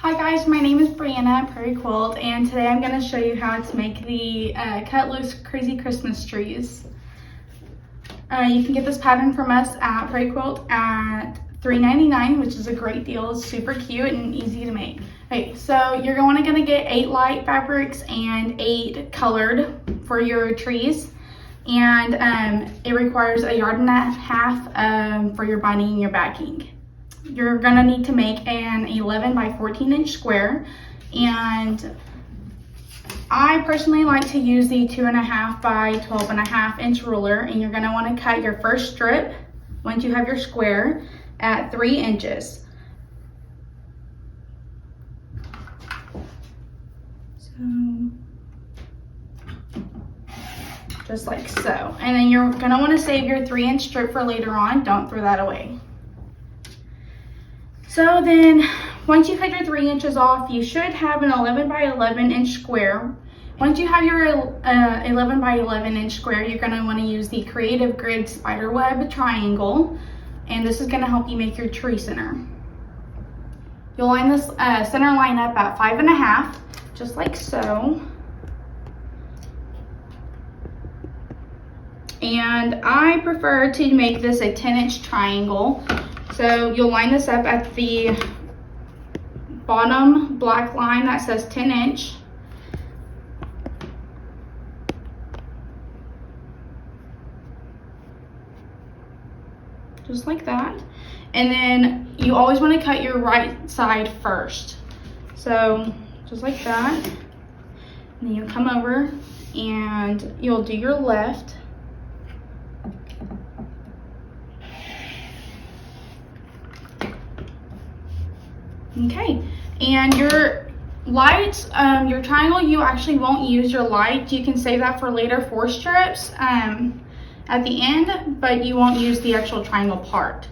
Hi guys, my name is Breanna at Prairie Quilt, and today I'm going to show you how to make the cut loose crazy Christmas trees. You can get this pattern from us at Prairie Quilt at $3.99, which is a great deal. It's super cute and easy to make. Okay, so you're going to get 8 light fabrics and 8 colored for your trees, and it requires 1.5 yards for your binding and your backing. You're gonna need to make an 11 by 14 inch square, and I personally like to use the 2.5 by 12.5 inch ruler, and you're gonna wanna cut your first strip once you have your square at 3 inches. So, just like so. And then you're gonna wanna save your 3-inch strip for later on. Don't throw that away. So then, once you cut your 3 inches off, you should have an 11 by 11 inch square. Once you have your 11 by 11 inch square, you're going to want to use the Creative Grid Spiderweb Triangle, and this is going to help you make your tree center. You'll line this center line up at 5.5, just like so. And I prefer to make this a 10-inch triangle. So you'll line this up at the bottom black line that says 10 inch. Just like that. And then you always want to cut your right side first. So just like that. And then you'll come over and you'll do your left. Okay, and your lights, your triangle, you actually won't use your light. You can save that for later for strips at the end, but you won't use the actual triangle part.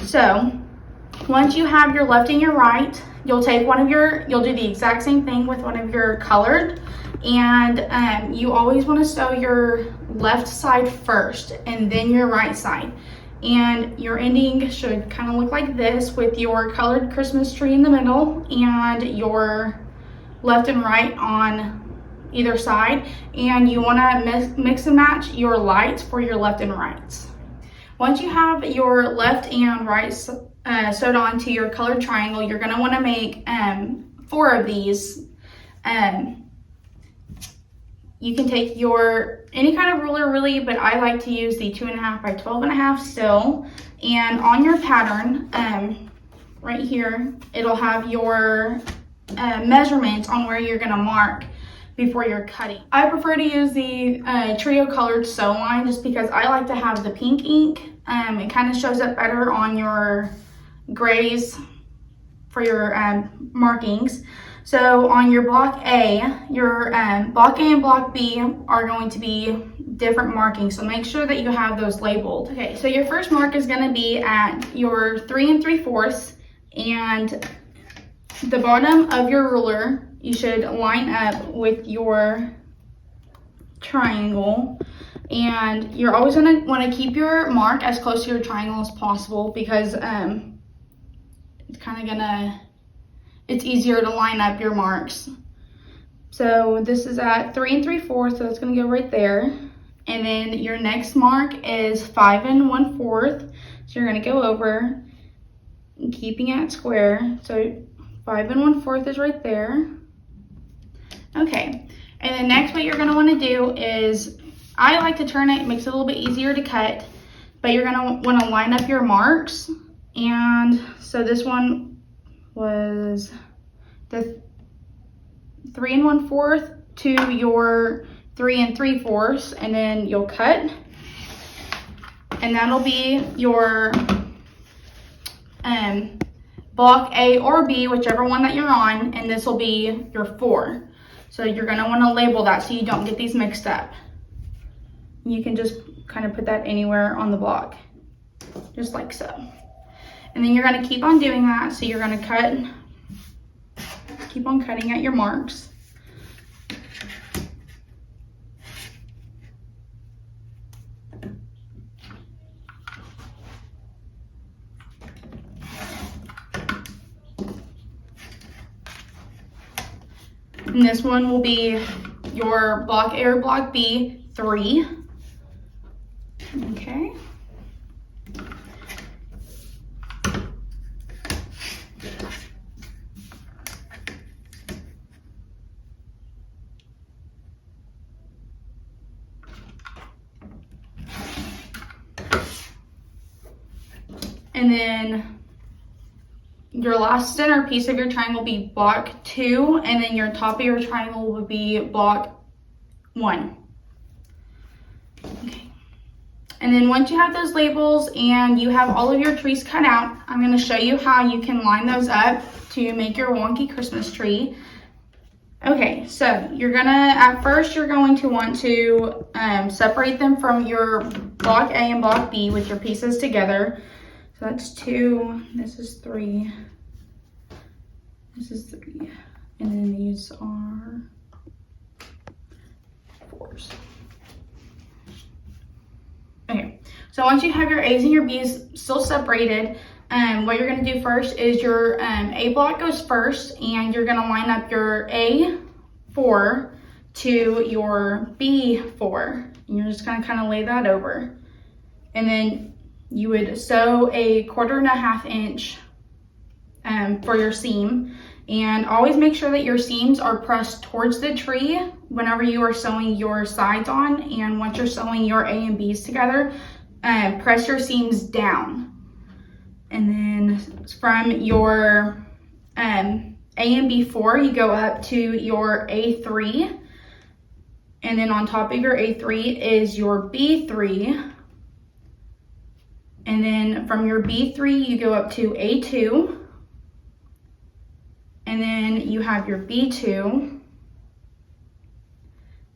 So once you have your left and your right, you'll take you'll do the exact same thing with one of your colored, and you always want to sew your left side first and then your right side. And your ending should kind of look like this, with your colored Christmas tree in the middle and your left and right on either side. And you want to mix and match your lights for your left and rights. Once you have your left and right sewed onto your colored triangle, you're going to want to make 4 of these. You can take any kind of ruler really, but I like to use the 2.5 by 12.5 still. And on your pattern, right here, it'll have your measurements on where you're gonna mark before you're cutting. I prefer to use the trio colored sew line just because I like to have the pink ink. It kind of shows up better on your grays for your markings. So on your block A, your block A and block B are going to be different markings. So make sure that you have those labeled. Okay, so your first mark is going to be at your 3 3/4, and the bottom of your ruler, you should line up with your triangle. And you're always going to want to keep your mark as close to your triangle as possible, because it's kind of gonna, it's easier to line up your marks. So this is at 3 3/4, so that's gonna go right there. And then your next mark is 5 1/4. So you're gonna go over, keeping it square. So 5 1/4 is right there. Okay, and then next what you're gonna wanna do is, I like to turn it makes it a little bit easier to cut, but you're gonna wanna line up your marks. And so this one was the 3 1/4 to your 3 3/4, and then you'll cut, and that'll be your block A or B, whichever one that you're on, and this will be your 4. So you're going to want to label that so you don't get these mixed up. You can just kind of put that anywhere on the block, just like so. And then you're going to keep on doing that. So you're going to keep on cutting at your marks. And this one will be your block A or block B 3. Okay. And then your last center piece of your triangle will be block 2, and then your top of your triangle will be block 1. Okay. And then once you have those labels and you have all of your trees cut out, I'm going to show you how you can line those up to make your wonky Christmas tree. Okay, so at first you're going to want to separate them from your block A and block B with your pieces together. So that's 2, this is 3, this is 3, and then these are 4s. Okay, so once you have your A's and your B's still separated, what you're going to do first is your A block goes first, and you're going to line up your A4 to your B4. And you're just going to kind of lay that over. And then you would sew a 1/4 inch for your seam. And always make sure that your seams are pressed towards the tree whenever you are sewing your sides on. And once you're sewing your A and B's together, press your seams down. And then from your A and B4, you go up to your A3. And then on top of your A3 is your B3. And then from your B3, you go up to A2. And then you have your B2.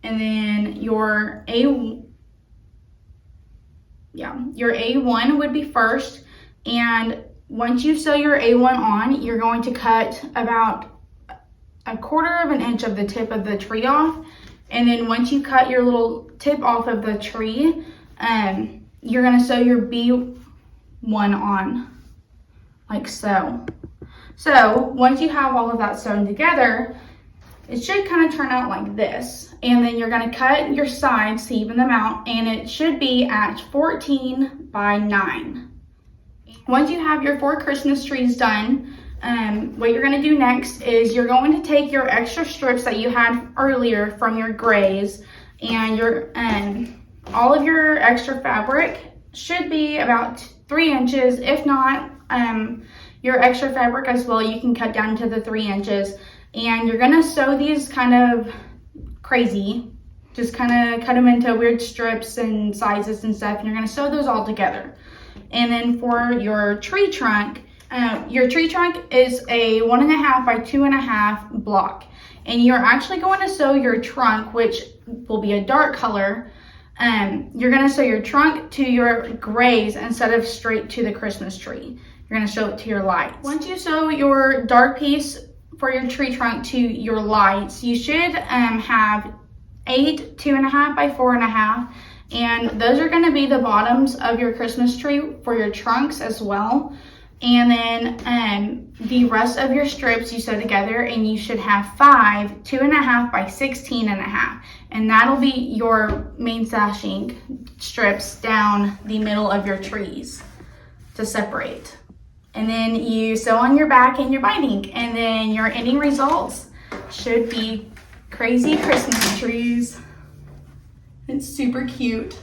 And then your A1 would be first. And once you sew your A1 on, you're going to cut about 1/4 inch of the tip of the tree off. And then once you cut your little tip off of the tree, you're going to sew your B1 on, like so. So once you have all of that sewn together, it should kind of turn out like this. And then you're going to cut your sides to even them out, and it should be at 14 by 9. Once you have your 4 Christmas trees done, what you're going to do next is you're going to take your extra strips that you had earlier from your grays, and your all of your extra fabric should be about 3 inches. If not, your extra fabric as well, you can cut down to the 3 inches. And you're going to sew these kind of crazy, just kind of cut them into weird strips and sizes and stuff, and you're going to sew those all together. And then for your tree trunk is a 1.5 by 2.5 block. And you're actually going to sew your trunk, which will be a dark color. You're going to sew your trunk to your grays instead of straight to the Christmas tree. You're going to sew it to your lights. Once you sew your dark piece for your tree trunk to your lights, you should have 8 2.5 by 4.5. And those are going to be the bottoms of your Christmas tree for your trunks as well. And then the rest of your strips you sew together, and you should have 5 2.5 by 16.5. And that'll be your main sashing strips down the middle of your trees to separate. And then you sew on your back and your binding, and then your ending results should be crazy Christmas trees. It's super cute.